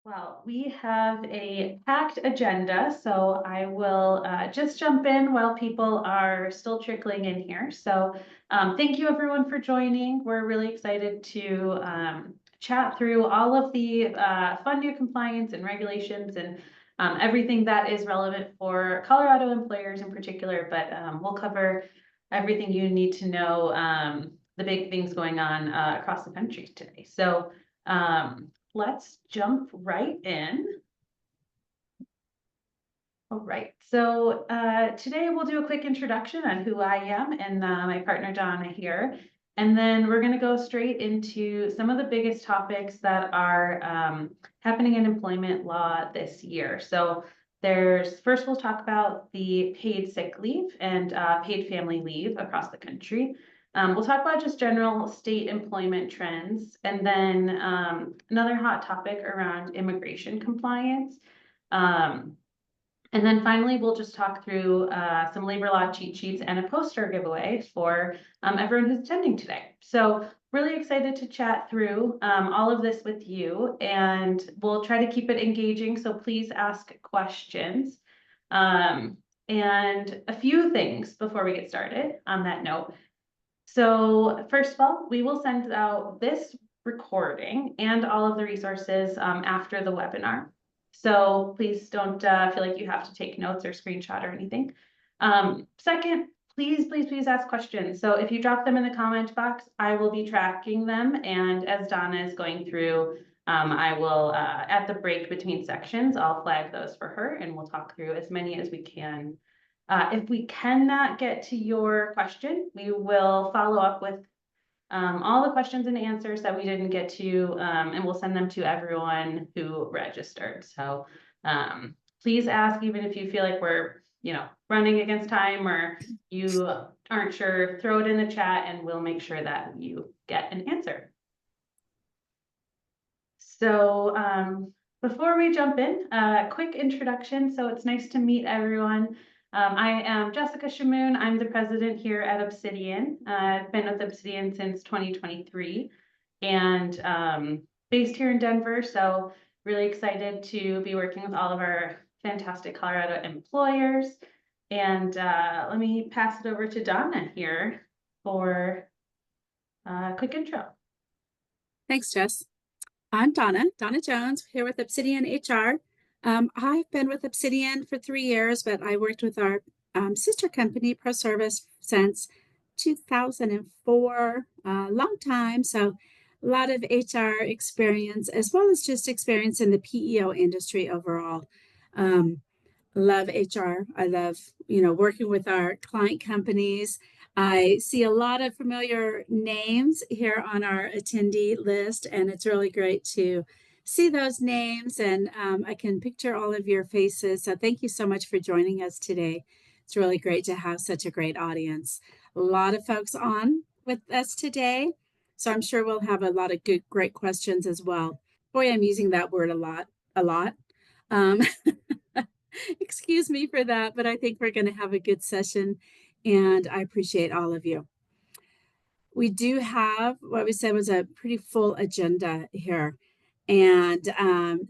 Well, we have a packed agenda, so I will just jump in while people are still trickling in here. Thank you everyone for joining. We're really excited to chat through all of the fun new compliance and regulations and everything that is relevant for Colorado employers in particular, but we'll cover everything you need to know, the big things going on across the country today. Let's jump right in. All right, today we'll do a quick introduction on who I am and my partner Donna here. And then we're going to go straight into some of the biggest topics that are happening in employment law this year. First we'll talk about the paid sick leave and paid family leave across the country. We'll talk about just general state employment trends, and then another hot topic around immigration compliance. And then finally, we'll just talk through some labor law cheat sheets and a poster giveaway for everyone who's attending today. So really excited to chat through all of this with you, and we'll try to keep it engaging. So please ask questions. And a few things before we get started on that note. So first of all, we will send out this recording and all of the resources after the webinar. So please don't feel like you have to take notes or screenshot or anything. Second, please ask questions. So if you drop them in the comment box, I will be tracking them. And as Donna is going through, I will, at the break between sections, I'll flag those for her and we'll talk through as many as we can. If we cannot get to your question, we will follow up with all the questions and answers that we didn't get to, and we'll send them to everyone who registered. So please ask, even if you feel like we're running against time or you aren't sure, throw it in the chat and we'll make sure that you get an answer. So before we jump in, a quick introduction. So it's nice to meet everyone. I am Jessica Shamoon. I'm the president here at Obsidian. I've been with Obsidian since 2023 and based here in Denver. So really excited to be working with all of our fantastic Colorado employers. And let me pass it over to Donna here for a quick intro. Thanks, Jess. I'm Donna Jones, here with Obsidian HR. I've been with Obsidian for 3 years, but I worked with our sister company, ProService, since 2004, a long time. So a lot of HR experience, as well as just experience in the PEO industry overall. Love HR. I love, working with our client companies. I see a lot of familiar names here on our attendee list, and it's really great to see those names, and I can picture all of your faces. So thank you so much for joining us today. It's really great to have such a great audience. A lot of folks on with us today, so I'm sure we'll have a lot of great questions as well. Boy, I'm using that word a lot. Excuse me for that, but I think we're going to have a good session, and I appreciate all of you. We do have what we said was a pretty full agenda here. And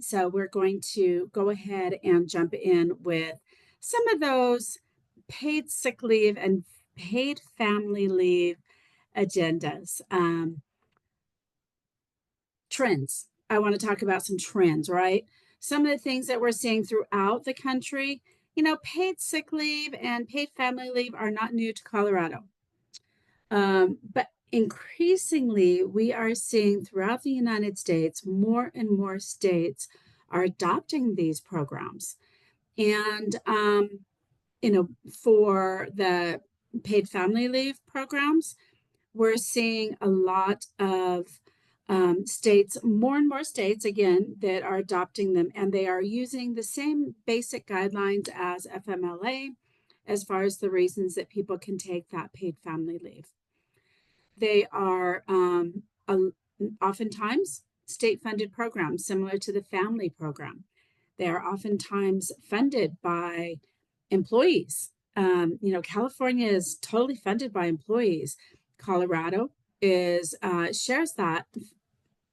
so we're going to go ahead and jump in with some of those paid sick leave and paid family leave agendas. Trends. I want to talk about some trends, right? Some of the things that we're seeing throughout the country. Paid sick leave and paid family leave are not new to Colorado. But increasingly, we are seeing throughout the United States, more and more states are adopting these programs. And, for the paid family leave programs, we're seeing a lot of states, more and more states, again, that are adopting them, and they are using the same basic guidelines as FMLA as far as the reasons that people can take that paid family leave. They are oftentimes state-funded programs similar to the family program. They are oftentimes funded by employees. California is totally funded by employees. Colorado shares that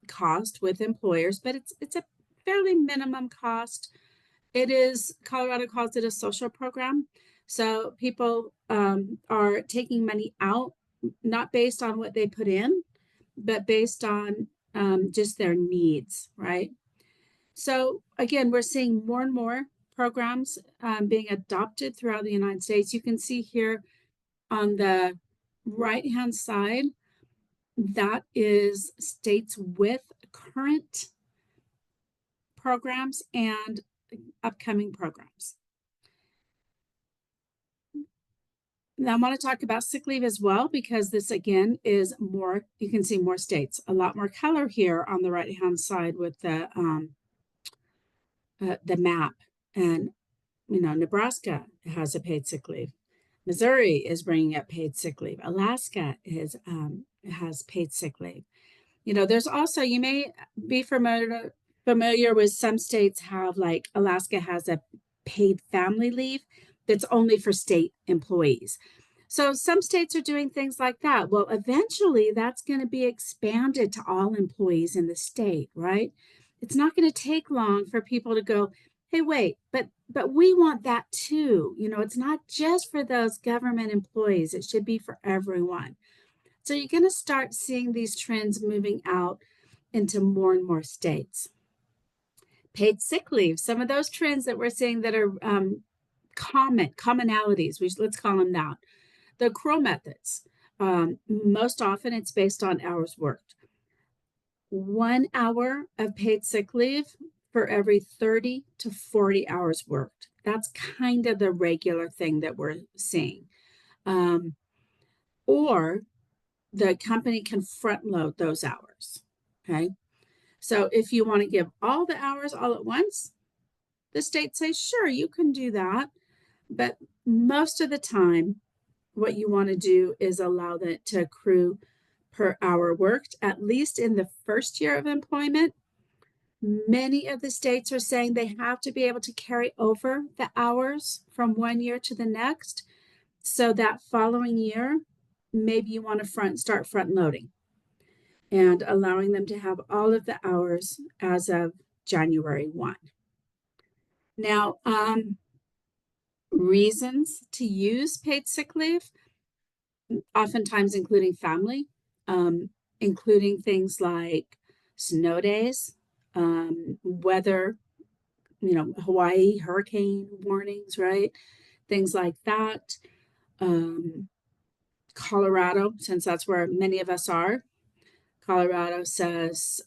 cost with employers, but it's a fairly minimum cost. It is, Colorado calls it a social program. So people are taking money out, not based on what they put in, but based on just their needs, right? So again, we're seeing more and more programs being adopted throughout the United States. You can see here on the right-hand side, that is states with current programs and upcoming programs. Now I want to talk about sick leave as well, because this again is more, you can see more states, a lot more color here on the right-hand side with the map. And, you know, Nebraska has a paid sick leave. Missouri is bringing up paid sick leave. Alaska has paid sick leave. You know, there's also, you may be familiar with some states have, like Alaska has a paid family leave that's only for state employees. So some states are doing things like that. Well, eventually that's going to be expanded to all employees in the state, right? It's not going to take long for people to go, hey, wait, but we want that too. You know, it's not just for those government employees. It should be for everyone. So you're going to start seeing these trends moving out into more and more states. Paid sick leave, some of those trends that we're seeing that are commonalities, let's call them that. The accrual methods, most often it's based on hours worked. 1 hour of paid sick leave for every 30 to 40 hours worked. That's kind of the regular thing that we're seeing. Or the company can front load those hours. Okay. So if you want to give all the hours all at once, the state says, sure, you can do that. But most of the time, what you want to do is allow that to accrue per hour worked, at least in the first year of employment. Many of the states are saying they have to be able to carry over the hours from one year to the next. So that following year, maybe you want to start front loading and allowing them to have all of the hours as of January 1. Now, reasons to use paid sick leave, oftentimes including family, including things like snow days, weather, you know, Hawaii, hurricane warnings, right? Things like that. Colorado, since that's where many of us are, Colorado says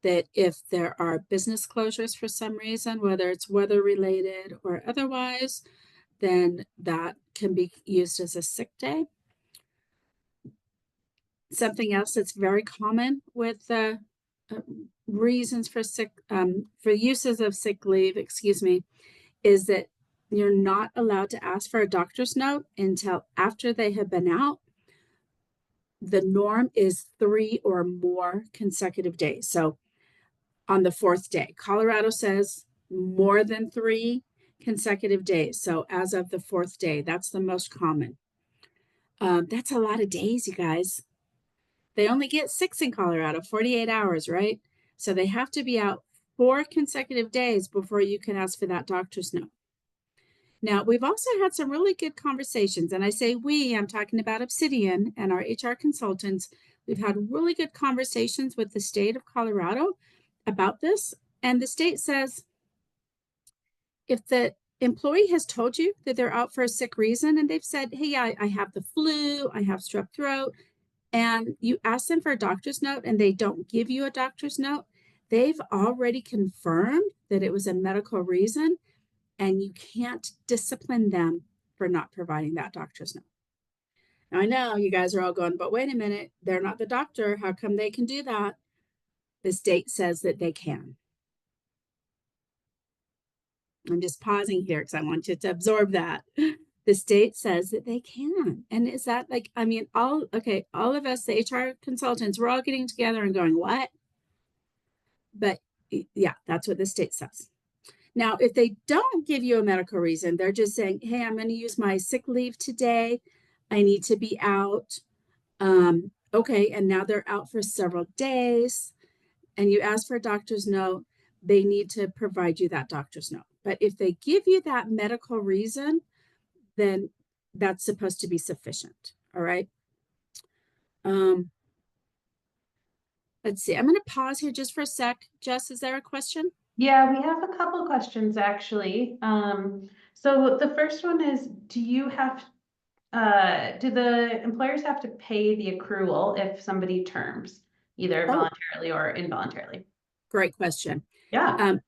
that if there are business closures for some reason, whether it's weather related or otherwise, then that can be used as a sick day. Something else that's very common with the reasons for for uses of sick leave, excuse me, is that you're not allowed to ask for a doctor's note until after they have been out. The norm is 3 or more consecutive days. So on the 4th day, Colorado says more than 3 consecutive days. So as of the 4th day, that's the most common. That's a lot of days, you guys. They only get 6 in Colorado, 48 hours, right? So they have to be out 4 consecutive days before you can ask for that doctor's note. Now, we've also had some really good conversations, and I say we, I'm talking about Obsidian and our HR consultants. We've had really good conversations with the state of Colorado about this, and the state says if the employee has told you that they're out for a sick reason and they've said, hey, I have the flu, I have strep throat, and you ask them for a doctor's note and they don't give you a doctor's note, they've already confirmed that it was a medical reason, and you can't discipline them for not providing that doctor's note. Now, I know you guys are all going, but wait a minute, they're not the doctor. How come they can do that? The state says that they can. I'm just pausing here because I want you to absorb that. The state says that they can. And is that like, I mean, all of us, the HR consultants, we're all getting together and going, what? But yeah, that's what the state says. Now, if they don't give you a medical reason, they're just saying, hey, I'm going to use my sick leave today. I need to be out. Okay, and now they're out for several days. and you ask for a doctor's note, they need to provide you that doctor's note. But if they give you that medical reason, then that's supposed to be sufficient. All right. Um, let's see. I'm going to pause here just for a sec. Jess, is there a question? Yeah, we have a couple questions actually. So the first one is, do the employers have to pay the accrual if somebody terms, either Oh, voluntarily or involuntarily? great question. Yeah. Um,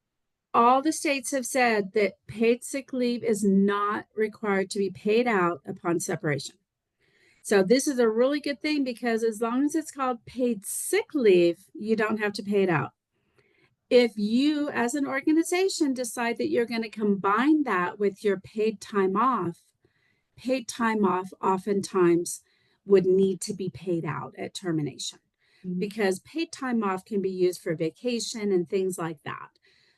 all the states have said that paid sick leave is not required to be paid out upon separation. So this is a really good thing because as long as it's called paid sick leave, you don't have to pay it out. If you, as an organization, decide that you're going to combine that with your paid time off oftentimes would need to be paid out at termination because paid time off can be used for vacation and things like that.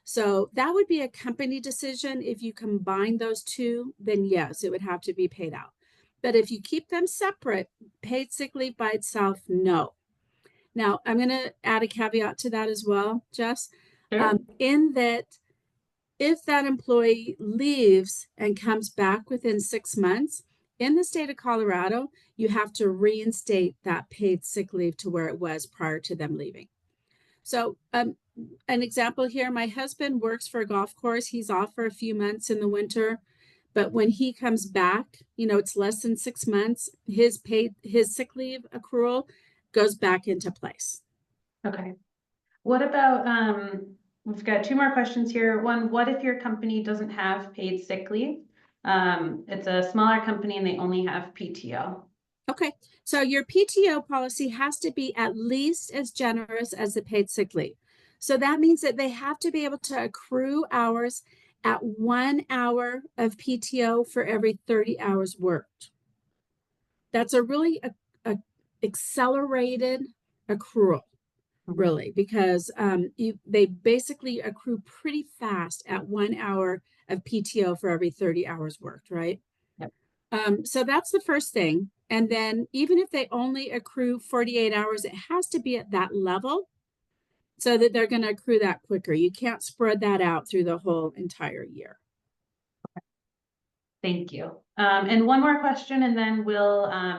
So that would be a company decision. If you combine those two, then yes, it would have to be paid out. But if you keep them separate, paid sick leave by itself, no. Now, I'm going to add a caveat to that as well, Jess, Sure. in that if that employee leaves and comes back within 6 months, in the state of Colorado, you have to reinstate that paid sick leave to where it was prior to them leaving. So, an example here, my husband works for a golf course. He's off for a few months in the winter, but when he comes back, it's less than 6 months, his sick leave accrual goes back into place. Okay. What about, we've got two more questions here. One, what if your company doesn't have paid sick leave? It's a smaller company and they only have PTO. Okay, so your PTO policy has to be at least as generous as the paid sick leave. So that means that they have to be able to accrue hours at 1 hour of PTO for every 30 hours worked. That's a really accelerated accrual, really, because they basically accrue pretty fast at 1 hour of PTO for every 30 hours worked, right? Yep. So that's the first thing. And then even if they only accrue 48 hours, it has to be at that level so that they're going to accrue that quicker. You can't spread that out through the whole entire year. Thank you. And one more question, and then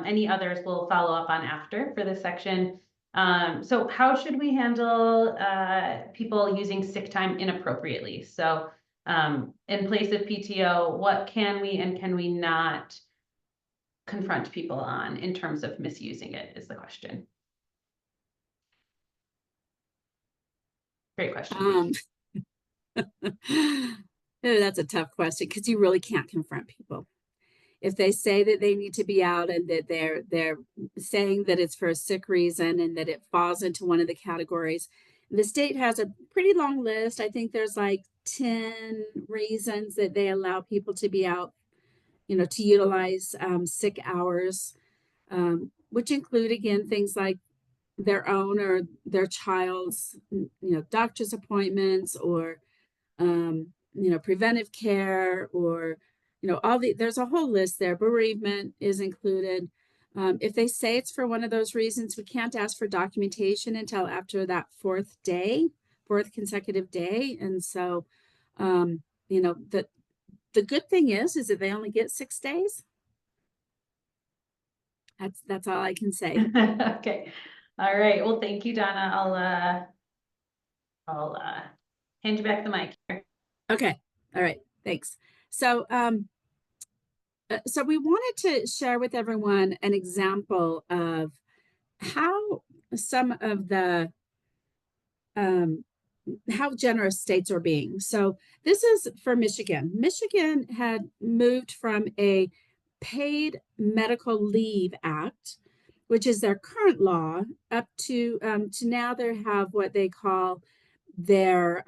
any others we'll follow up on after for this section. So how should we handle people using sick time inappropriately? So in place of PTO, what can we and can we not confront people on in terms of misusing it is the question. Great question. That's a tough question because you really can't confront people. If they say that they need to be out and that they're saying that it's for a sick reason and that it falls into one of the categories, the state has a pretty long list. I think there's like 10 reasons that they allow people to be out, to utilize sick hours, which include, again, things like their own or their child's, doctor's appointments or, preventive care or, there's a whole list there. Bereavement is included. If they say it's for one of those reasons, we can't ask for documentation until after that fourth consecutive day. And so, the good thing is that they only get 6 days. That's all I can say. Okay. All right. Well, thank you, Donna. I'll hand you back the mic here. Okay. All right. Thanks. So, so we wanted to share with everyone an example of how some of the how generous states are being. So this is for Michigan. Michigan had moved from a Paid Medical Leave Act, which is their current law, up to now they have what they call their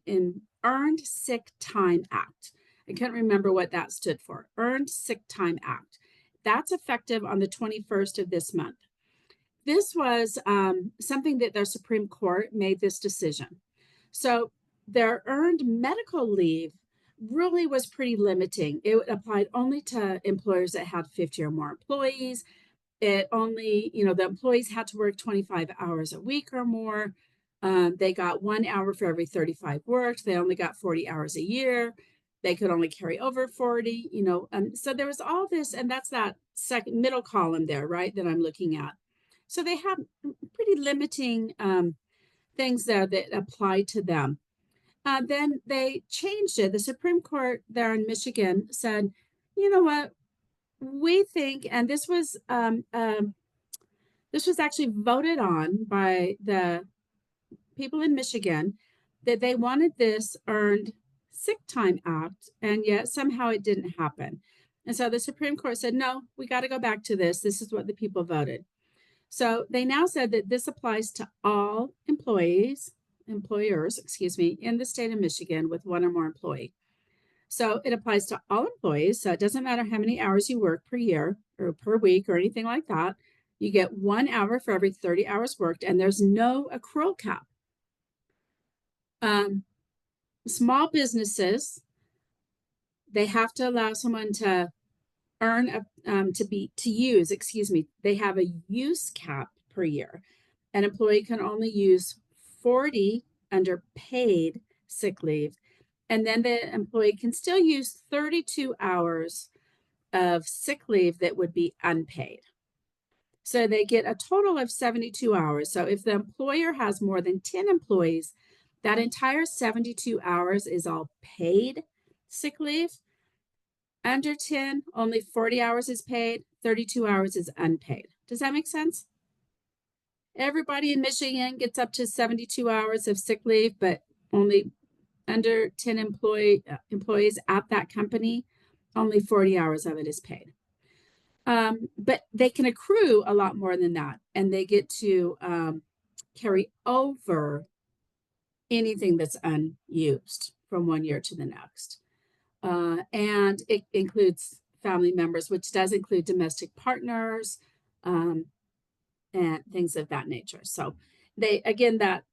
in Earned Sick Time Act. I can't remember what that stood for. Earned Sick Time Act. That's effective on the 21st of this month. This was something that their Supreme Court made this decision. So their earned medical leave really was pretty limiting. It applied only to employers that had 50 or more employees. it only, the employees had to work 25 hours a week or more. They got 1 hour for every 35 worked. They only got 40 hours a year. They could only carry over 40, so there was all this, and that's that second middle column there, right, that I'm looking at. So they have pretty limiting things there that apply to them. Then they changed it. The Supreme Court there in Michigan said, you know what, we think, and this was actually voted on by the people in Michigan, that they wanted this Earned Sick Time Act, and yet somehow it didn't happen. And so the Supreme Court said, no, we got to go back to this. This is what the people voted. So they now said that this applies to all employers, in the state of Michigan with one or more employee. So it applies to all employees. So it doesn't matter how many hours you work per year or per week or anything like that. You get 1 hour for every 30 hours worked, and there's no accrual cap. Small businesses, they have to allow someone to they have a use cap per year. An employee can only use 40 under paid sick leave, and then the employee can still use 32 hours of sick leave that would be unpaid. So they get a total of 72 hours. So if the employer has more than 10 employees, that entire 72 hours is all paid sick leave. Under 10, only 40 hours is paid, 32 hours is unpaid. Does that make sense? Everybody in Michigan gets up to 72 hours of sick leave, but only under 10 employees at that company, only 40 hours of it is paid. But they can accrue a lot more than that, and they get to carry over anything that's unused from 1 year to the next. And it includes family members, which does include domestic partners and things of that nature. So that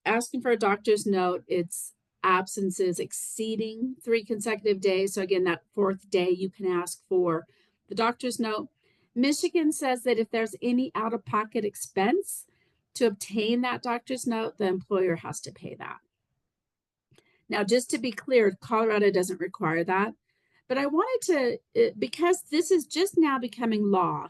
asking for a doctor's note, it's absences exceeding 3 consecutive days. So again, that 4th day, you can ask for the doctor's note. Michigan says that if there's any out-of-pocket expense to obtain that doctor's note, the employer has to pay that. Now, just to be clear, Colorado doesn't require that, but I wanted to, because this is just now becoming law,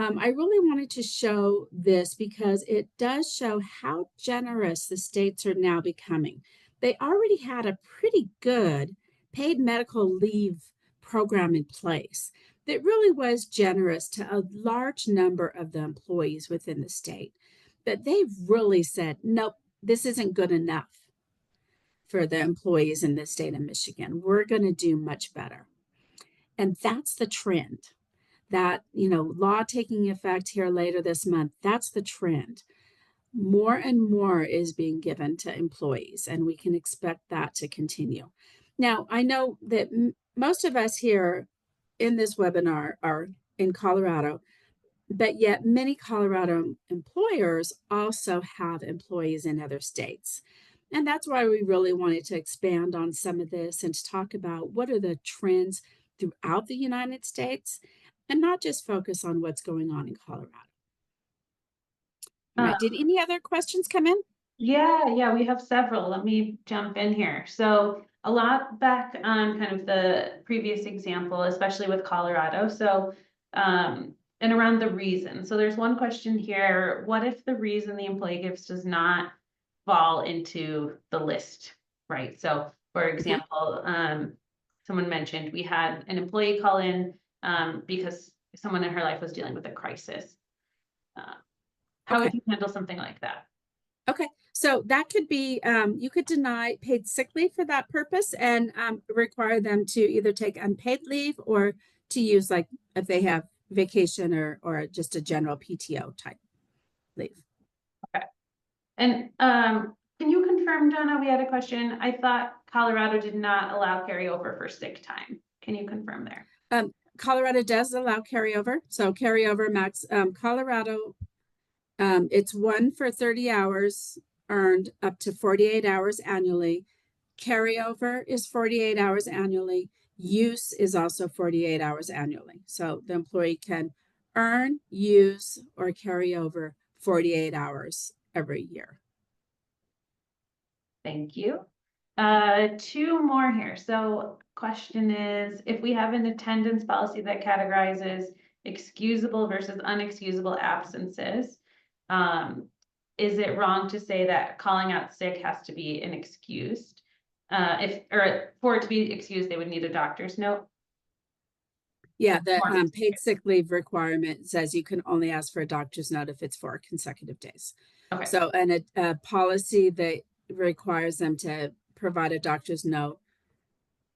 I really wanted to show this because it does show how generous the states are now becoming. They already had a pretty good paid medical leave program in place that really was generous to a large number of the employees within the state. But they've really said, nope, this isn't good enough for the employees in the state of Michigan. We're going to do much better. And that's the trend. That, law taking effect here later this month, that's the trend. More and more is being given to employees, and we can expect that to continue. Now, I know that most of us here in this webinar are in Colorado, but yet many Colorado employers also have employees in other states. And that's why we really wanted to expand on some of this and to talk about what are the trends throughout the United States and not just focus on what's going on in Colorado. All right, did any other questions come in? Yeah, we have several. Let me jump in here. So a lot back on kind of the previous example, especially with Colorado. So, and around the reason. So there's one question here. What if the reason the employee gives does not fall into the list, right? So for example, someone mentioned we had an employee call in because someone in her life was dealing with a crisis. How would you handle something like that? Okay, so that could be, you could deny paid sick leave for that purpose and require them to either take unpaid leave or to use, like, if they have vacation or just a general PTO type leave. Okay. And can you confirm, Donna, we had a question. I thought Colorado did not allow carryover for sick time. Can you confirm there? Colorado does allow carryover. So carryover max, Colorado, it's 1 for 30 hours earned up to 48 hours annually. Carryover is 48 hours annually. Use is also 48 hours annually. So the employee can earn, use, or carry over 48 hours every year. Thank you. Two more here. So question is, if we have an attendance policy that categorizes excusable versus unexcusable absences, is it wrong to say that calling out sick has to be inexcused? Or for it to be excused, they would need a doctor's note? Yeah, the Or- paid sick leave requirement says you can only ask for a doctor's note if it's 4 consecutive days. Okay. So, and a policy that requires them to provide a doctor's note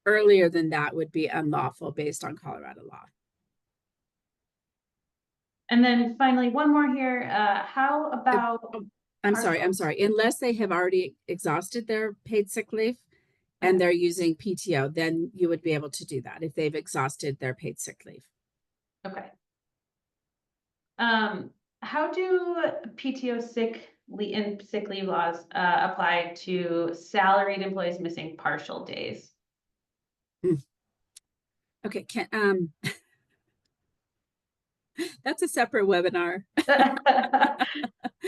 earlier than that would be unlawful based on Colorado law. And then finally, one more here. How about I'm sorry. Unless they have already exhausted their paid sick leave and they're using PTO, then you would be able to do that if they've exhausted their paid sick leave. Okay. How do PTO sick leave laws apply to salaried employees missing partial days? Okay, that's a separate webinar.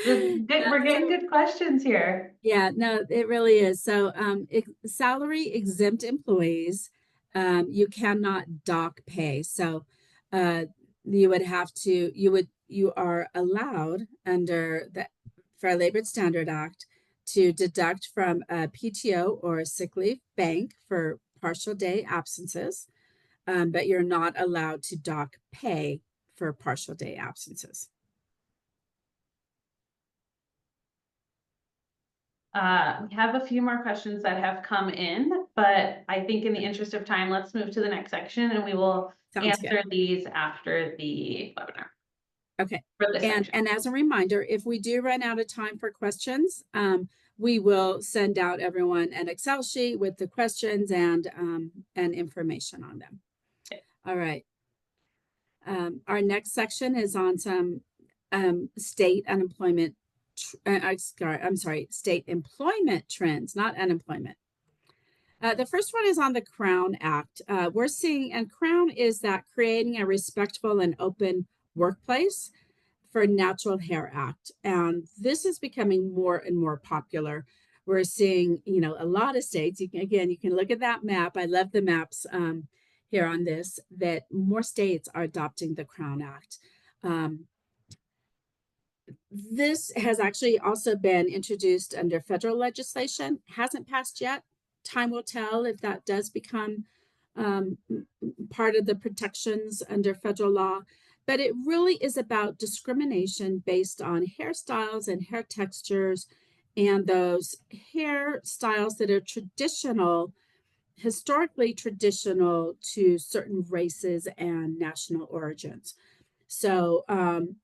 We're getting good questions here. Yeah, no, it really is. So, salary exempt employees, you cannot dock pay. So, you would have to, you are allowed under the Fair Labor Standard Act to deduct from a PTO or a sick leave bank for partial day absences, but you're not allowed to dock pay for partial day absences. We have a few more questions that have come in, but I think in the interest of time, let's move to the next section and we will answer these after the webinar. Okay. For this section. And as a reminder, if we do run out of time for questions, we will send out everyone an Excel sheet with the questions and information on them. Okay. All right. Our next section is on some state unemployment. State employment trends, not unemployment. The first one is on the Crown Act. We're seeing, and Crown is that creating a respectful and open workplace for Natural Hair Act. And this is becoming more and more popular. We're seeing, a lot of states, you can look at that map. I love the maps here on this, that more states are adopting the Crown Act. This has actually also been introduced under federal legislation, hasn't passed yet. Time will tell if that does become part of the protections under federal law, but it really is about discrimination based on hairstyles and hair textures and those hairstyles that are historically traditional to certain races and national origins. So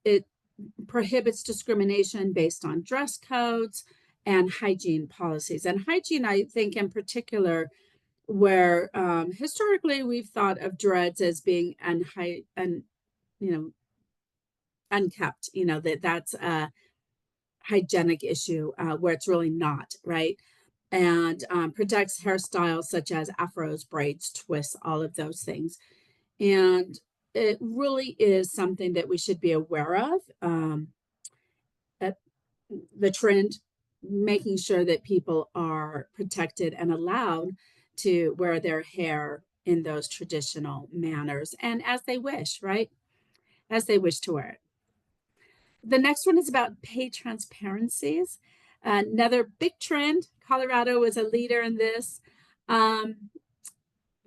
it prohibits discrimination based on dress codes and hygiene policies. And hygiene, I think in particular, where historically we've thought of dreads as being unkept, that's a hygienic issue where it's really not, right? And protects hairstyles such as afros, braids, twists, all of those things. And it really is something that we should be aware of. The trend, making sure that people are protected and allowed to wear their hair in those traditional manners and as they wish, right? As they wish to wear it. The next one is about pay transparencies. Another big trend. Colorado is a leader in this.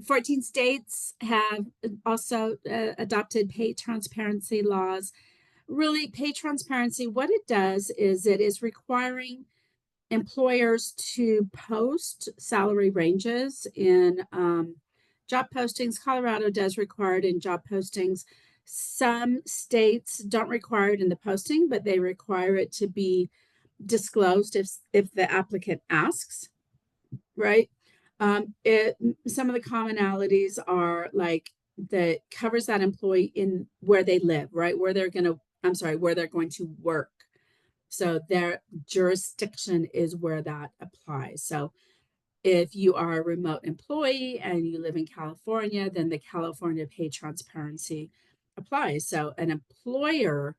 14 states have also adopted pay transparency laws. Really, pay transparency, what it does is it is requiring employers to post salary ranges in job postings. Colorado does require it in job postings. Some states don't require it in the posting, but they require it to be disclosed if the applicant asks, right? Some of the commonalities are like that covers that employee in where they live, right? Where they're going to work. So their jurisdiction is where that applies. So if you are a remote employee and you live in California, then the California pay transparency applies. So an employer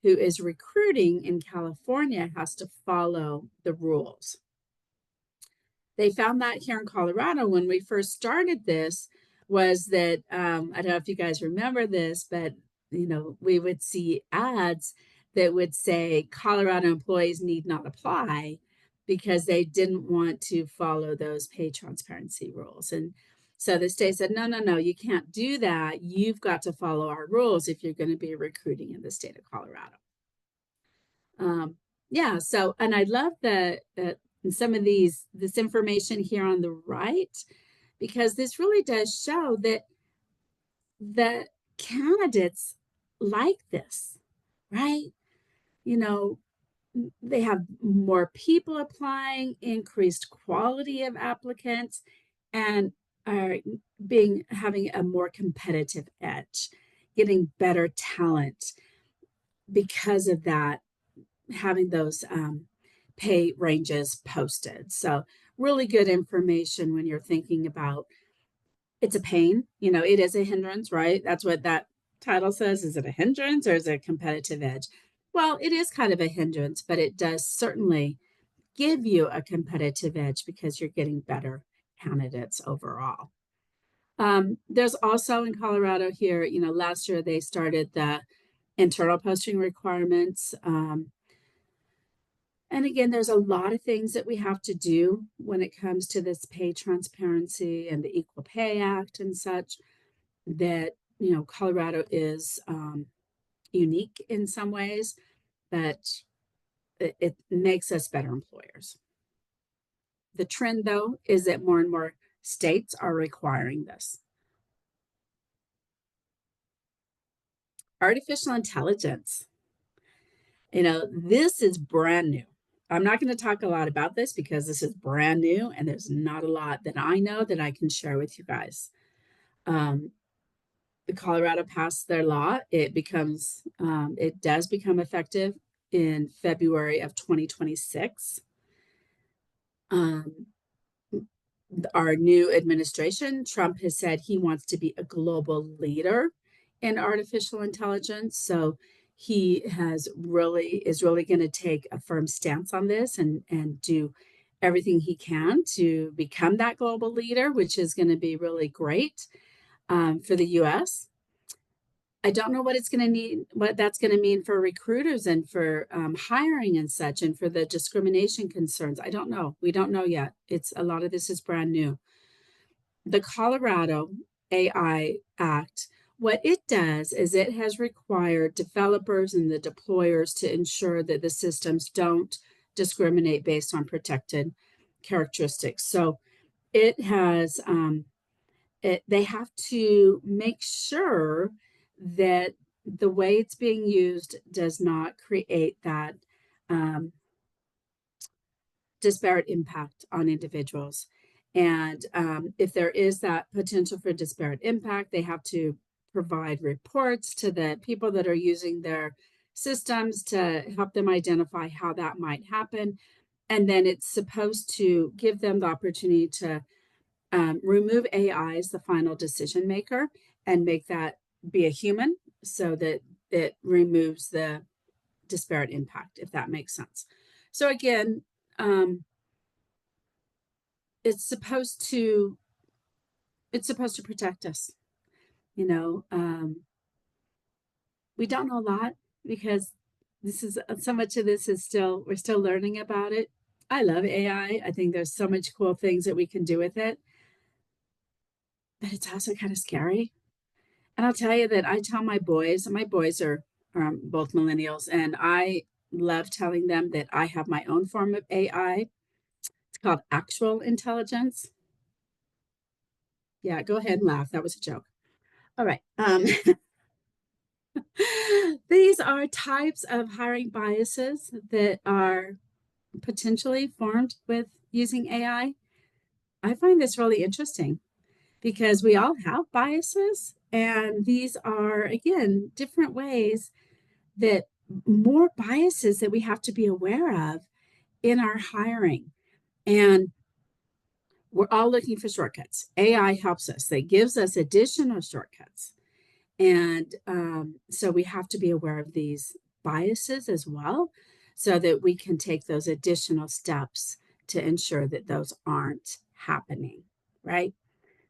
who is recruiting in California has to follow the rules. They found that here in Colorado when we first started this was that I don't know if you guys remember this, but we would see ads that would say Colorado employees need not apply because they didn't want to follow those pay transparency rules. And so the state said, no, no, no, you can't do that. You've got to follow our rules if you're going to be recruiting in the state of Colorado. Yeah, so, and I love some of this information here on the right, because this really does show that the candidates like this, right? You know, they have more people applying, increased quality of applicants, and are having a more competitive edge, getting better talent because of that, having those pay ranges posted. So really good information when you're thinking about it's a pain. It is a hindrance, right? That's what that title says. Is it a hindrance or is it a competitive edge? Well, it is kind of a hindrance, but it does certainly give you a competitive edge because you're getting better candidates overall. There's also in Colorado here, last year they started the internal posting requirements. And again, there's a lot of things that we have to do when it comes to this pay transparency and the Equal Pay Act and such, that, Colorado is unique in some ways, but it makes us better employers. The trend, though, is that more and more states are requiring this. Artificial intelligence. This is brand new. I'm not going to talk a lot about this because this is brand new and there's not a lot that I know that I can share with you guys. The Colorado passed their law. It does become effective in February of 2026. Our new administration, Trump has said he wants to be a global leader in artificial intelligence. So he is really going to take a firm stance on this and do everything he can to become that global leader, which is going to be really great for the U.S. I don't know what that's going to mean for recruiters and for hiring and such, and for the discrimination concerns. I don't know. We don't know yet. A lot of this is brand new. The Colorado AI Act, what it does is it has required developers and the deployers to ensure that the systems don't discriminate based on protected characteristics. So it has they have to make sure that the way it's being used does not create that disparate impact on individuals. And if there is that potential for disparate impact, they have to provide reports to the people that are using their systems to help them identify how that might happen. And then it's supposed to give them the opportunity to remove AI as the final decision maker and make that be a human, so that it removes the disparate impact, if that makes sense. So again, it's supposed to protect us. We don't know a lot because this is so much of this is we're still learning about it. I love AI. I think there's so much cool things that we can do with it, but it's also kind of scary. And I'll tell you that I tell my boys are both millennials, and I love telling them that I have my own form of AI. It's called actual intelligence. Yeah, go ahead and laugh. That was a joke. All right. These are types of hiring biases that are potentially formed with using AI. I find this really interesting because we all have biases, and these are, again, different ways that more biases that we have to be aware of in our hiring. And we're all looking for shortcuts. AI helps us. It gives us additional shortcuts. And so we have to be aware of these biases as well so that we can take those additional steps to ensure that those aren't happening, right?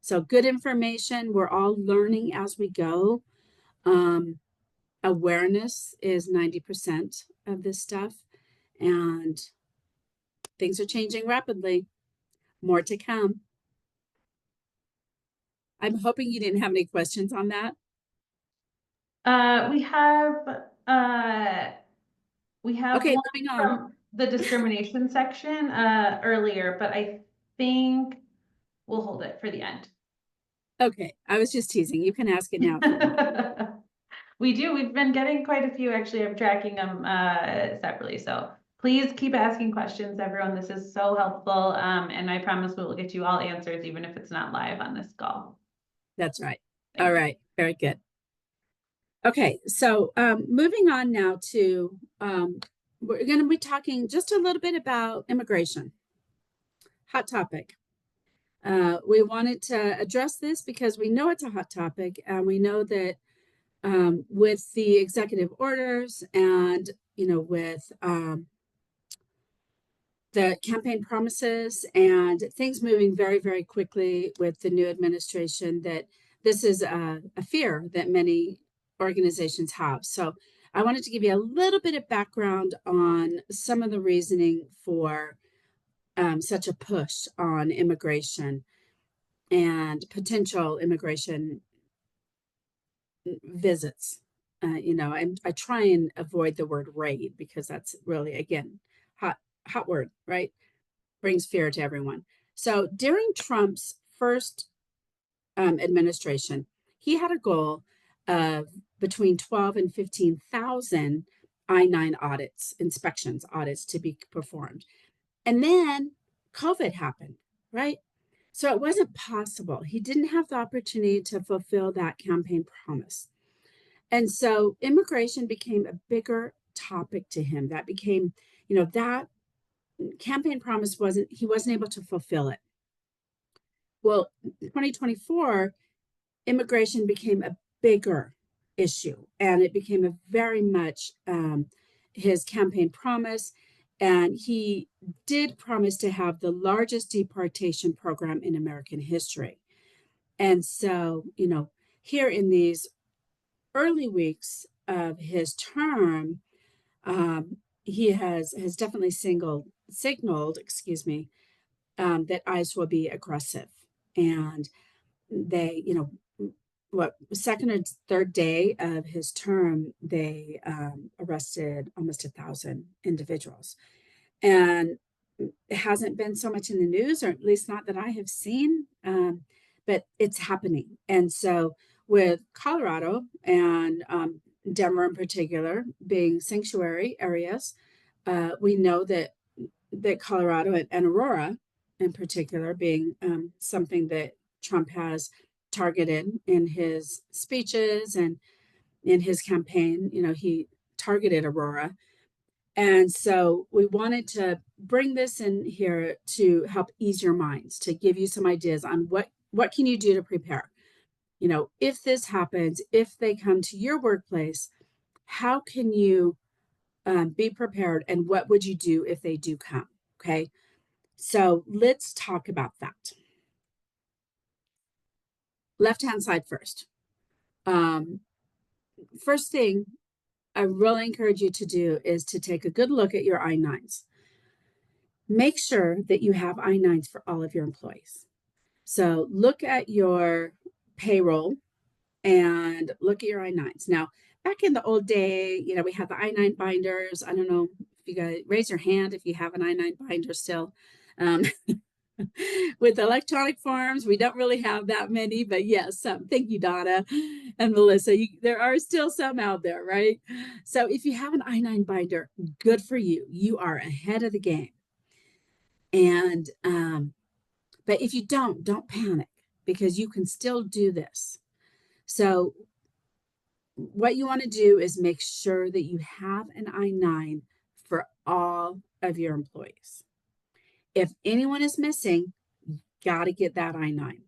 So good information. We're all learning as we go. Um, Awareness is 90% of this stuff, and things are changing rapidly. More to come. I'm hoping you didn't have any questions on that. We have, Okay, one moving on. from the discrimination section, earlier, but I think we'll hold it for the end. Okay, I was just teasing. You can ask it now if you want. We do, we've been getting quite a few, actually. I'm tracking them, separately, so please keep asking questions, everyone. This is so helpful, and I promise we will get you all answers, even if it's not live on this call. That's right. All Thank you. right, very good. Okay, so moving on now to, we're going to be talking just a little bit about immigration. Hot topic. We wanted to address this because we know it's a hot topic, and we know that with the executive orders and, with the campaign promises and things moving very, very quickly with the new administration, that this is a fear that many organizations have. So I wanted to give you a little bit of background on some of the reasoning for such a push on immigration and potential immigration visits. I try and avoid the word raid because that's really, again, hot word, right? Brings fear to everyone. So during Trump's first administration, he had a goal of between 12 and 15,000 I-9 audits, inspections, audits to be performed. And then COVID happened, right? So it wasn't possible. He didn't have the opportunity to fulfill that campaign promise. And so immigration became a bigger topic to him. That became, that campaign promise he wasn't able to fulfill it. Well, 2024, immigration became a bigger issue, and it became a very much his campaign promise. And he did promise to have the largest deportation program in American history. And so, here in these early weeks of his term, he has definitely signaled, that ICE will be aggressive, and they, what second or third day of his term, they arrested almost 1,000 individuals, and it hasn't been so much in the news, or at least not that I have seen, but it's happening. And so with Colorado and Denver in particular being sanctuary areas, we know that Colorado and Aurora in particular being something that Trump has targeted in his speeches and in his campaign. He targeted Aurora. And so we wanted to bring this in here to help ease your minds, to give you some ideas on what can you do to prepare. If this happens, if they come to your workplace, how can you be prepared, and what would you do if they do come? Okay, so let's talk about that. Left-hand side first. First thing I really encourage you to do is to take a good look at your I-9s. Make sure that you have I-9s for all of your employees. So look at your payroll and look at your I-9s. Now, back in the old day, we had the I-9 binders. I don't know if you guys raise your hand if you have an I-9 binder still. With electronic forms, we don't really have that many, but yes, thank you, Donna and Melissa. There are still some out there, right? So if you have an I-9 binder, good for you. You are ahead of the game. And but if you don't panic, because you can still do this. So what you want to do is make sure that you have an I-9 for all of your employees. If anyone is missing, got to get that I-9.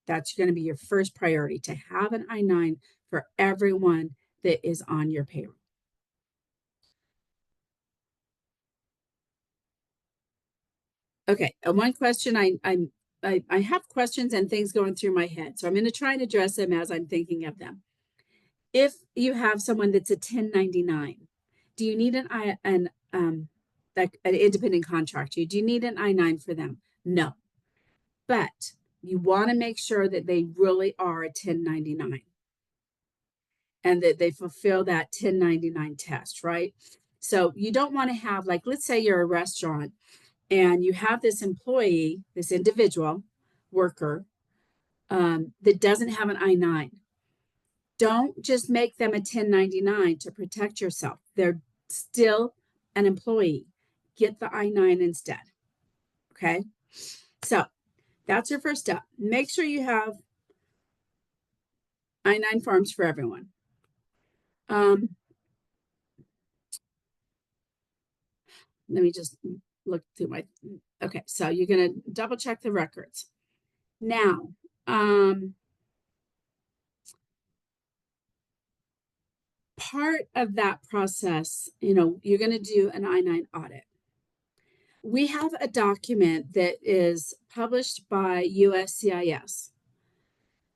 That's going to be your first priority, to have an I-9 for everyone that is on your payroll. Okay, and one question I have questions and things going through my head, so I'm going to try and address them as I'm thinking of them. If you have someone that's a 1099, do you need like an independent contractor? Do you need an I-9 for them? No, but you want to make sure that they really are a 1099 and that they fulfill that 1099 test, right? So you don't want to have, like, let's say you're a restaurant and you have this employee, this individual worker that doesn't have an I-9. Don't just make them a 1099 to protect yourself. They're still an employee. Get the I-9 instead. Okay. So that's your first step. Make sure you have I-9 forms for everyone. Let me just look through my, okay. So you're going to double check the records. Now, part of that process, you're going to do an I-9 audit. We have a document that is published by USCIS,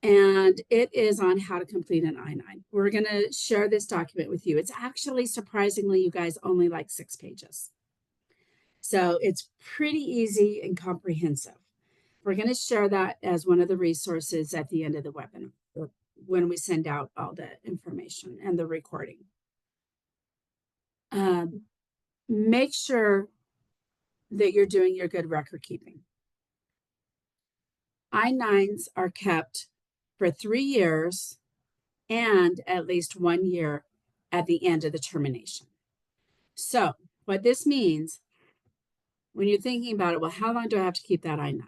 and it is on how to complete an I-9. We're going to share this document with you. It's actually, surprisingly, you guys, only like 6 pages. So it's pretty easy and comprehensive. We're going to share that as one of the resources at the end of the webinar when we send out all the information and the recording. Make sure that you're doing your good record keeping. I-9s are kept for 3 years and at least 1 year at the end of the termination. So what this means, when you're thinking about it, well, how long do I have to keep that I-9?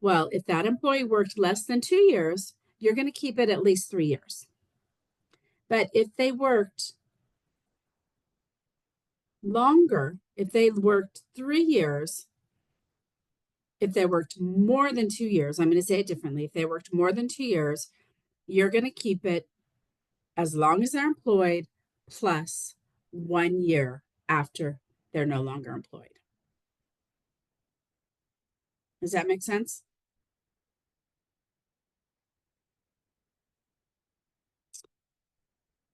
Well, if that employee worked less than 2 years, you're going to keep it at least 3 years. But if they worked longer, if they worked 3 years, if they worked more than 2 years, I'm going to say it differently. If they worked more than 2 years, you're going to keep it as long as they're employed plus 1 year after they're no longer employed. Does that make sense?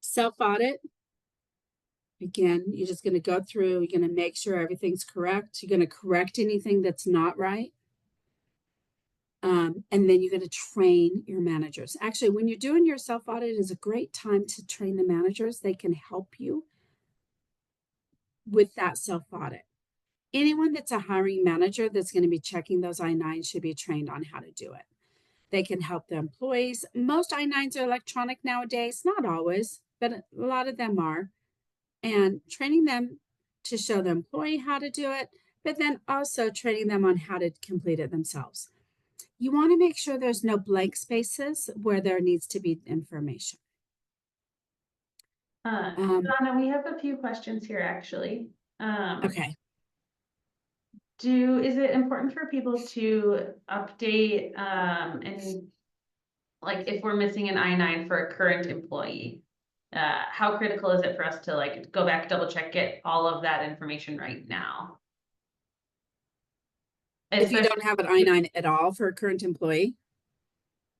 Self-audit. Again, you're just going to go through, you're going to make sure everything's correct. You're going to correct anything that's not right. And then you're going to train your managers. Actually, when you're doing your self-audit, is a great time to train the managers. They can help you with that self-audit. Anyone that's a hiring manager that's going to be checking those I-9s should be trained on how to do it. They can help the employees. Most I-9s are electronic nowadays, not always, but a lot of them are. And training them to show the employee how to do it, but then also training them on how to complete it themselves. You want to make sure there's no blank spaces where there needs to be information. Donna, we have a few questions here, actually. Okay. Is it important for people to update and like if we're missing an I-9 for a current employee? How critical is it for us to like go back, double check, get all of that information right now? If you don't have an I-9 at all for a current employee?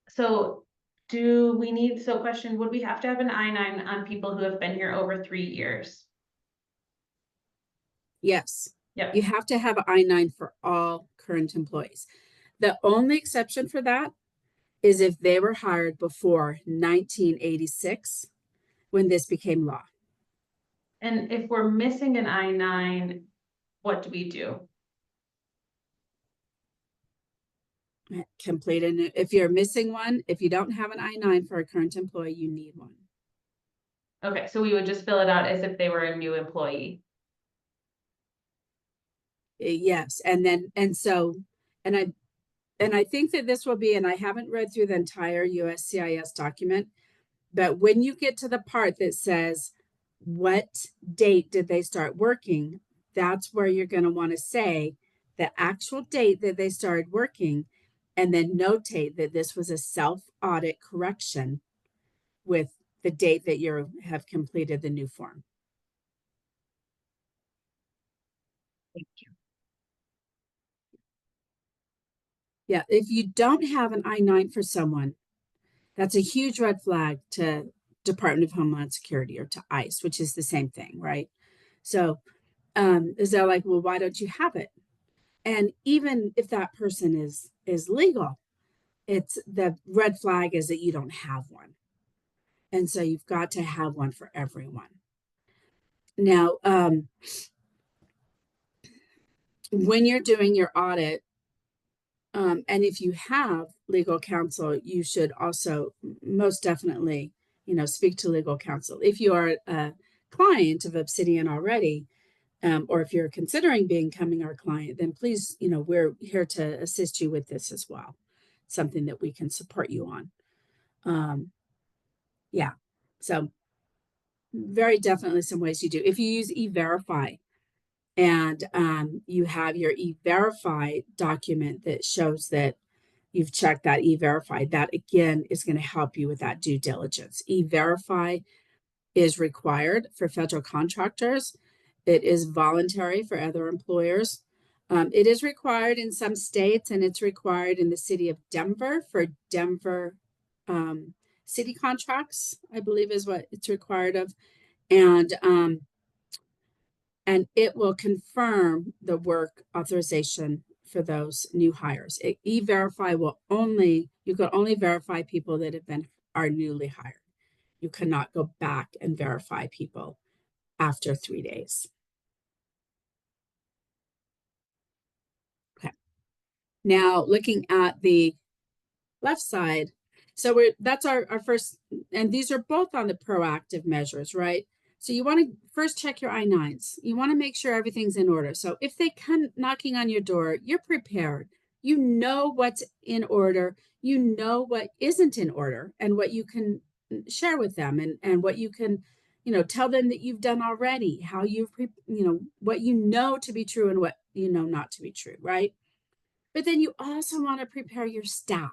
So question, would we have to have an I-9 on people who have been here over 3 years? Yes. Yep. You have to have an I-9 for all current employees. The only exception for that is if they were hired before 1986, when this became law. And if we're missing an I-9, what do we do? Complete it. If you're missing one, if you don't have an I-9 for a current employee, you need one. Okay, so we would just fill it out as if they were a new employee. Yes, and I think that this will be, and I haven't read through the entire USCIS document, but when you get to the part that says, what date did they start working? That's where you're going to want to say the actual date that they started working, and then notate that this was a self-audit correction with the date that you have completed the new form. Thank you. Yeah, if you don't have an I-9 for someone, that's a huge red flag to Department of Homeland Security or to ICE, which is the same thing, right? So is they're like, well, why don't you have it? And even if that person is legal, it's the red flag is that you don't have one. And so you've got to have one for everyone. Now, when you're doing your audit, and if you have legal counsel, you should also most definitely, speak to legal counsel. If you are a client of Obsidian already, or if you're considering becoming our client, then please, we're here to assist you with this as well. Something that we can support you on. Yeah. So very definitely some ways you do. If you use E-Verify and you have your E-Verify document that shows that you've checked that E-Verify, that again is going to help you with that due diligence. E-Verify is required for federal contractors. It is voluntary for other employers. It is required in some states, and it's required in the city of Denver for Denver city contracts, I believe is what it's required of. And it will confirm the work authorization for those new hires. E-Verify will only, you can only verify people that are newly hired. You cannot go back and verify people after 3 days. Okay. Now looking at the left side, so that's our first, and these are both on the proactive measures, right? So you want to first check your I-9s. You want to make sure everything's in order. So if they come knocking on your door, you're prepared. You know what's in order. You know what isn't in order and what you can share with them and what you can, tell them that you've done already, how you've, what you know to be true and what you know not to be true, right? But then you also want to prepare your staff.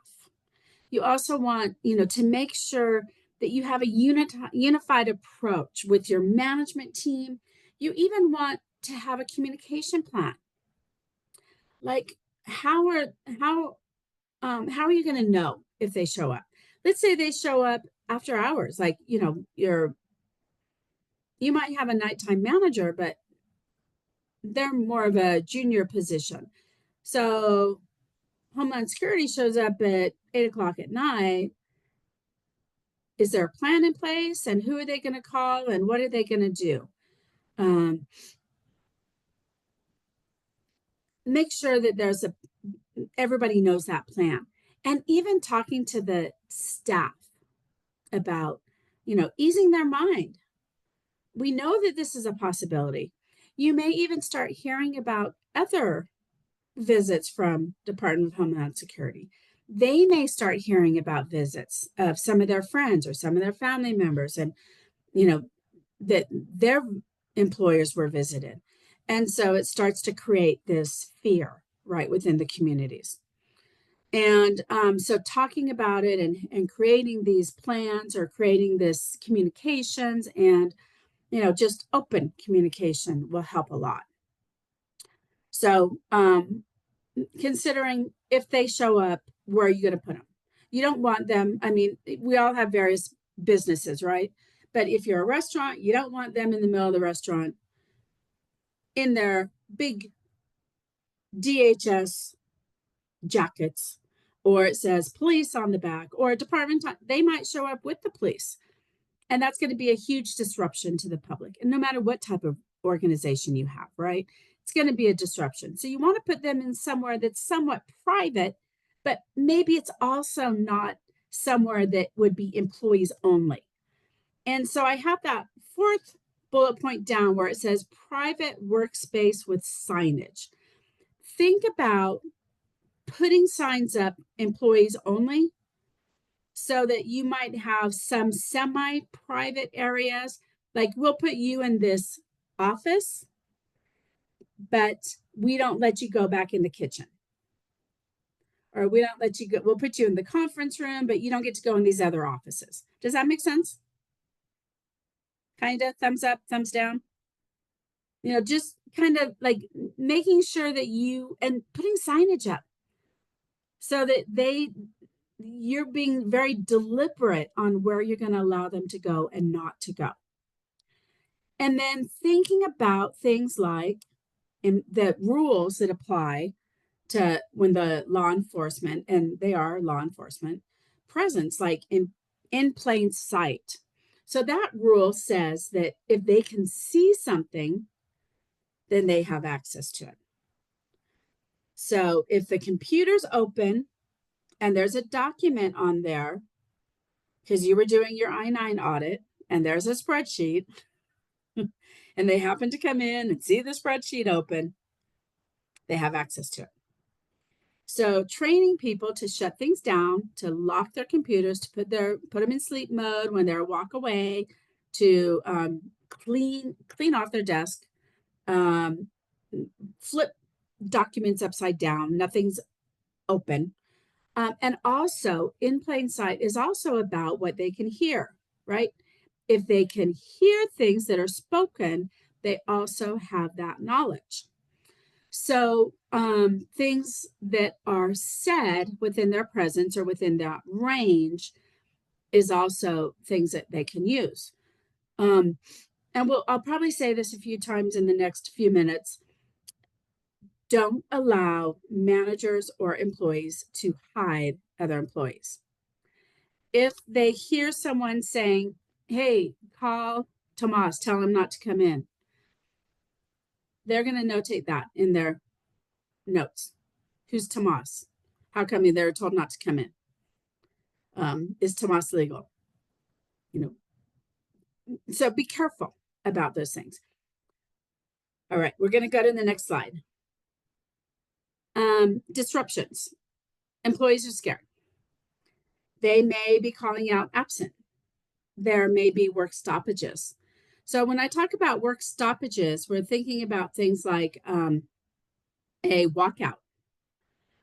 You also want, to make sure that you have a unified approach with your management team. You even want to have a communication plan. Like how are you going to know if they show up? Let's say they show up after hours. Like, you might have a nighttime manager, but they're more of a junior position. So Homeland Security shows up at 8 o'clock at night. Is there a plan in place, and who are they going to call, and what are they going to do? Make sure that everybody knows that plan, and even talking to the staff about, easing their mind. We know that this is a possibility. You may even start hearing about other visits from Department of Homeland Security. They may start hearing about visits of some of their friends or some of their family members, and that their employers were visited. And so it starts to create this fear right within the communities. And so talking about it and creating these plans or creating this communications and, just open communication will help a lot. So considering if they show up, where are you going to put them? You don't want them. I mean, we all have various businesses, right? But if you're a restaurant, you don't want them in the middle of the restaurant in their big DHS jackets, or it says police on the back, or a department. They might show up with the police. And that's going to be a huge disruption to the public. And no matter what type of organization you have, right? It's going to be a disruption. So you want to put them in somewhere that's somewhat private, but maybe it's also not somewhere that would be employees only. And so I have that fourth bullet point down where it says private workspace with signage. Think about putting signs up employees only, so that you might have some semi-private areas. Like we'll put you in this office, but we don't let you go back in the kitchen. or we don't let you go. We'll put you in the conference room, but you don't get to go in these other offices. Does that make sense? Kind of thumbs up, thumbs down. Just kind of like making sure that and putting signage up so that you're being very deliberate on where you're going to allow them to go and not to go. And then thinking about things like the rules that apply to when the law enforcement, and they are law enforcement, presence, like in plain sight. So that rule says that if they can see something, then they have access to it. So if the computer's open and there's a document on there, because you were doing your I-9 audit and there's a spreadsheet, and they happen to come in and see the spreadsheet open, they have access to it. So training people to shut things down, to lock their computers, to put them in sleep mode when they're walk away, to clean off their desk, flip documents upside down, nothing's open. And also in plain sight is also about what they can hear, right? If they can hear things that are spoken, they also have that knowledge. So things that are said within their presence or within that range is also things that they can use. And I'll probably say this a few times in the next few minutes. Don't allow managers or employees to hide other employees. If they hear someone saying, hey, call Tomas, tell him not to come in, they're going to notate that in their notes. Who's Tomas? How come they're told not to come in? Is Tomas legal? So be careful about those things. All right, we're going to go to the next slide. Disruptions. Employees are scared. They may be calling out absent. There may be work stoppages. So when I talk about work stoppages, we're thinking about things like a walkout,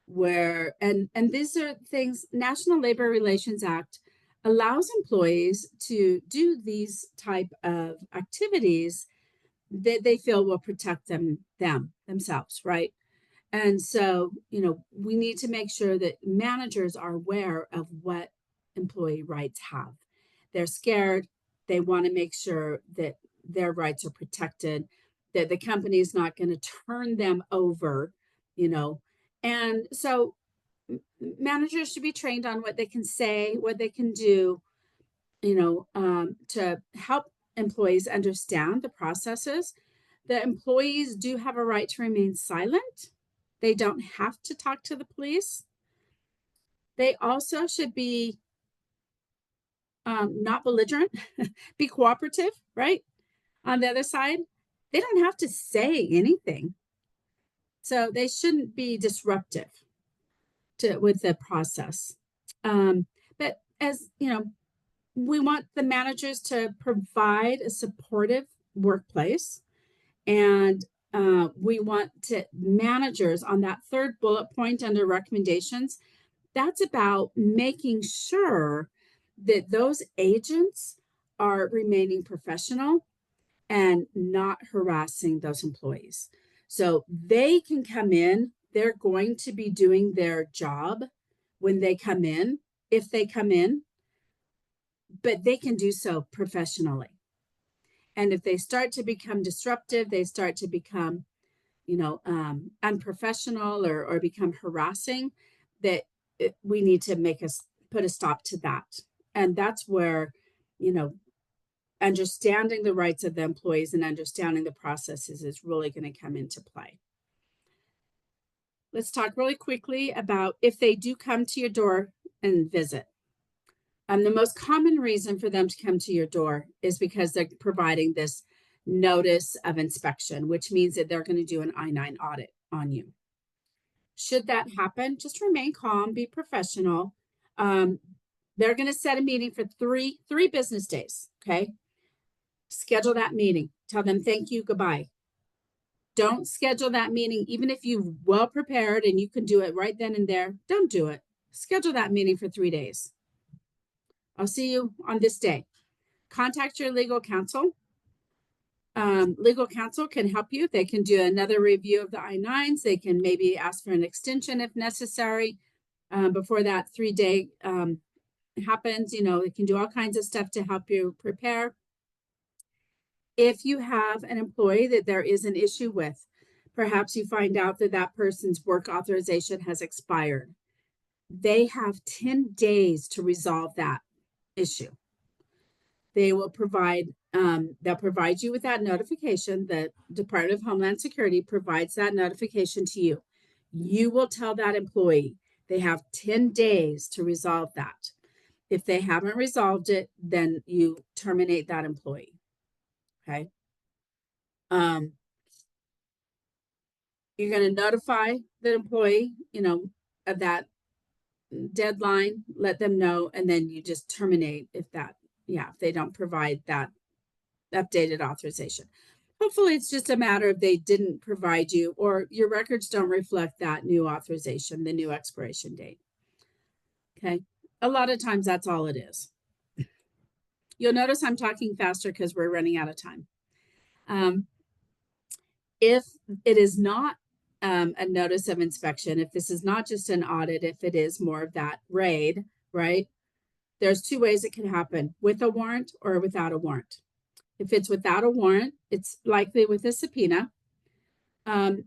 where and these are things. National Labor Relations Act allows employees to do these type of activities that they feel will protect themselves, right? And so, we need to make sure that managers are aware of what employee rights have. They're scared. They want to make sure that their rights are protected, that the company is not going to turn them over, And so managers should be trained on what they can say, what they can do, to help employees understand the processes. The employees do have a right to remain silent. They don't have to talk to the police. They also should be not belligerent, be cooperative, right? On the other side, they don't have to say anything. So they shouldn't be disruptive with the process. But as we want the managers to provide a supportive workplace, and we want managers on that third bullet point under recommendations. That's about making sure that those agents are remaining professional and not harassing those employees. So they can come in, they're going to be doing their job when they come in, if they come in, but they can do so professionally. And if they start to become disruptive, they start to become, unprofessional or become harassing, we need to put a stop to that. And that's where, understanding the rights of the employees and understanding the processes is really going to come into play. Let's talk really quickly about if they do come to your door and visit. The most common reason for them to come to your door is because they're providing this notice of inspection, which means that they're going to do an I-9 audit on you. Should that happen, just remain calm, be professional. They're going to set a meeting for three business days, okay? Schedule that meeting. Tell them thank you, goodbye. Don't schedule that meeting, even if you've well prepared and you can do it right then and there. Don't do it. Schedule that meeting for 3 days. I'll see you on this day. Contact your legal counsel. Legal counsel can help you. They can do another review of the I-9s. They can maybe ask for an extension if necessary before that 3-day happens. You know, they can do all kinds of stuff to help you prepare. If you have an employee that there is an issue with, perhaps you find out that that person's work authorization has expired. They have 10 days to resolve that issue. They will provide, they'll provide you with that notification. The Department of Homeland Security provides that notification to you. You will tell that employee they have 10 days to resolve that. If they haven't resolved it, then you terminate that employee. Okay. You're going to notify the employee, you know, of that deadline, let them know, and then you just terminate if they don't provide that updated authorization. Hopefully it's just a matter of they didn't provide you or your records don't reflect that new authorization, the new expiration date. Okay. A lot of times that's all it is. You'll notice I'm talking faster because we're running out of time. If it is not a notice of inspection, if this is not just an audit, if it is more of that raid, right? There's 2 ways it can happen, with a warrant or without a warrant. If it's without a warrant, it's likely with a subpoena. If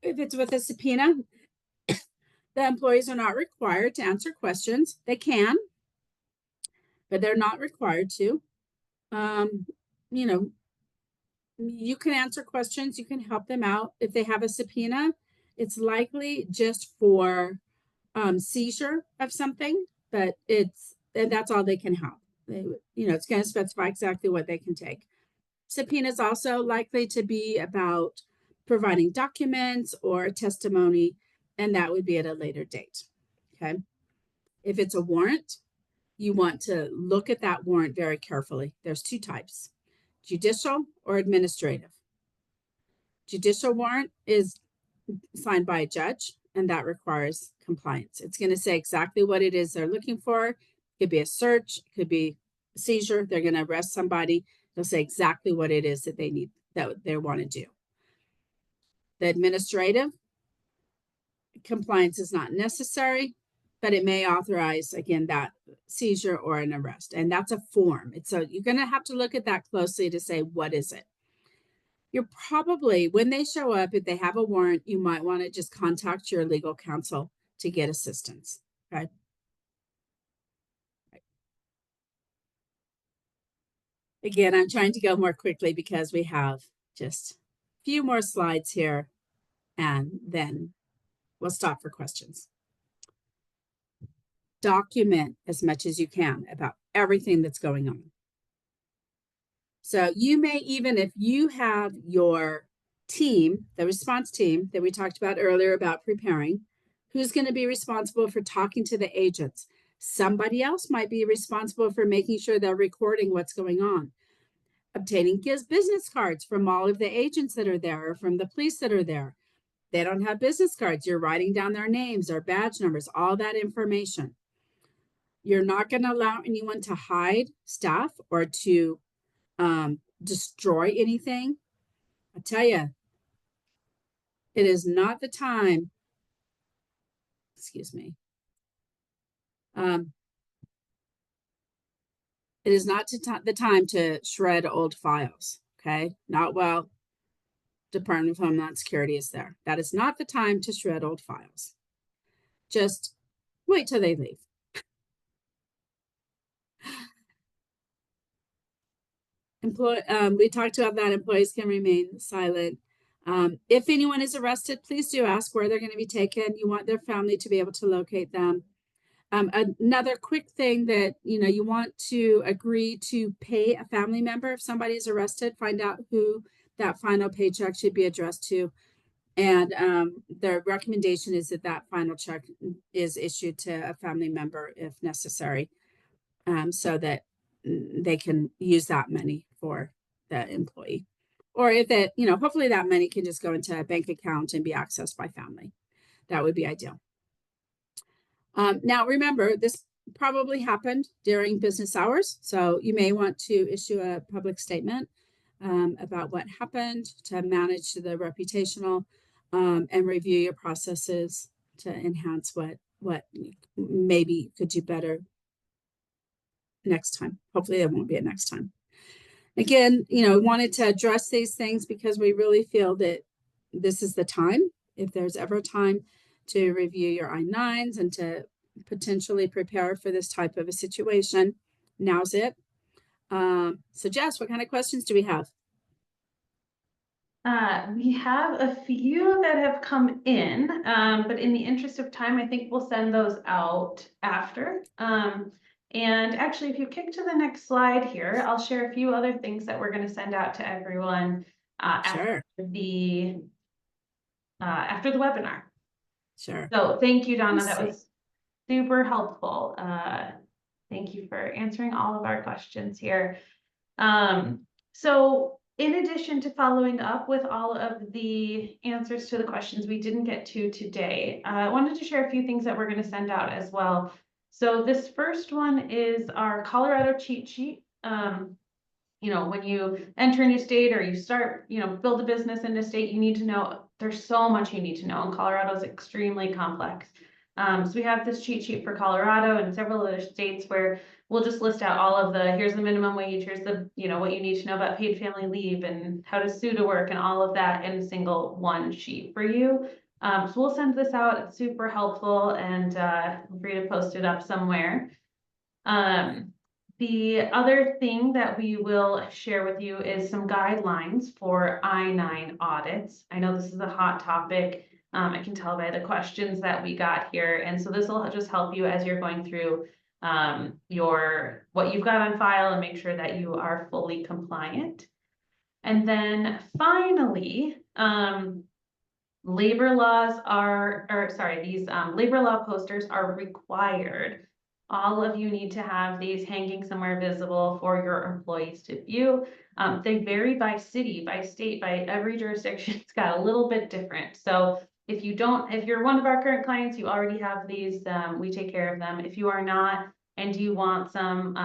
it's with a subpoena, the employees are not required to answer questions. They can, but they're not required to. You know, you can answer questions, you can help them out. If they have a subpoena, it's likely just for seizure of something, but that's all they can help. It's going to specify exactly what they can take. Subpoena is also likely to be about providing documents or testimony, and that would be at a later date. Okay. If it's a warrant, you want to look at that warrant very carefully. There's 2 types, judicial or administrative. Judicial warrant is signed by a judge, and that requires compliance. It's going to say exactly what it is they're looking for. It could be a search, it could be a seizure. They're going to arrest somebody. They'll say exactly what it is that they need, that they want to do. The administrative compliance is not necessary, but it may authorize, again, that seizure or an arrest. And that's a form. You're going to have to look at that closely to say, what is it? You're probably, when they show up, if they have a warrant, you might want to just contact your legal counsel to get assistance. Okay. Again, I'm trying to go more quickly because we have just a few more slides here, and then we'll stop for questions. Document as much as you can about everything that's going on. So you may even, if you have your team, the response team that we talked about earlier about preparing, who's going to be responsible for talking to the agents? Somebody else might be responsible for making sure they're recording what's going on. Obtaining business cards from all of the agents that are there or from the police that are there. They don't have business cards. You're writing down their names, their badge numbers, all that information. You're not going to allow anyone to hide stuff or to destroy anything. I tell you, it is not the time. Excuse me. It is not the time to shred old files. Okay, not while Department of Homeland Security is there. That is not the time to shred old files. Just wait till they leave. We talked about that employees can remain silent. If anyone is arrested, please do ask where they're going to be taken. You want their family to be able to locate them. Another quick thing that, you want to agree to pay a family member if somebody is arrested, find out who that final paycheck should be addressed to. And the recommendation is that that final check is issued to a family member if necessary, so that they can use that money for the employee or if it, hopefully that money can just go into a bank account and be accessed by family. That would be ideal. Now, remember, this probably happened during business hours, so you may want to issue a public statement about what happened to manage the reputational and review your processes to enhance what maybe could do better next time. Hopefully, it won't be a next time. Again, wanted to address these things because we really feel that this is the time, if there's ever a time, to review your I-9s and to potentially prepare for this type of a situation. Now's it. So Jess, what kind of questions do we have? We have a few that have come in, but in the interest of time, I think we'll send those out after. And actually, if you kick to the next slide here, I'll share a few other things that we're going to send out to everyone Sure. after the webinar. Sure. So thank you, Donna. That was super helpful. Thank you for answering all of our questions here. So in addition to following up with all of the answers to the questions we didn't get to today, I wanted to share a few things that we're going to send out as well. So this first one is our Colorado cheat sheet. When you enter a new state or you start, build a business in a state, you need to know, there's so much you need to know, and Colorado is extremely complex. So we have this cheat sheet for Colorado and several other states where we'll just list out all of here's the minimum wage, here's the, what you need to know about paid family leave and how to sue to work and all of that in a single one sheet for you. So we'll send this out. It's super helpful, and feel free to post it up somewhere. The other thing that we will share with you is some guidelines for I-9 audits. I know this is a hot topic. I can tell by the questions that we got here. And so this will just help you as you're going through what you've got on file and make sure that you are fully compliant. And then finally, labor laws these labor law posters are required. All of you need to have these hanging somewhere visible for your employees to view. They vary by city, by state, by every jurisdiction. It's got a little bit different. So if you're one of our current clients, you already have these, we take care of them. If you are not, and you want some,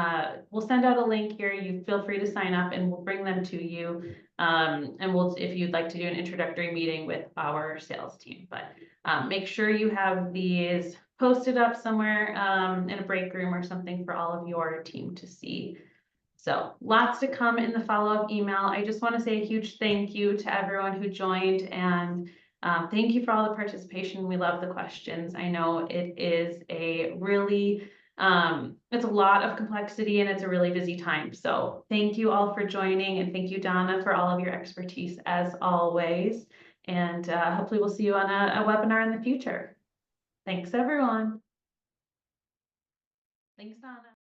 we'll send out a link here. You feel free to sign up and we'll bring them to you. And if you'd like to do an introductory meeting with our sales team, but make sure you have these posted up somewhere in a break room or something for all of your team to see. So lots to come in the follow-up email. I just want to say a huge thank you to everyone who joined, and thank you for all the participation. We love the questions. I know it is a really it's a lot of complexity and it's a really busy time. So thank you all for joining, and thank you, Donna, for all of your expertise as always. And hopefully we'll see you on a webinar in the future. Thanks, everyone. Thanks, Donna.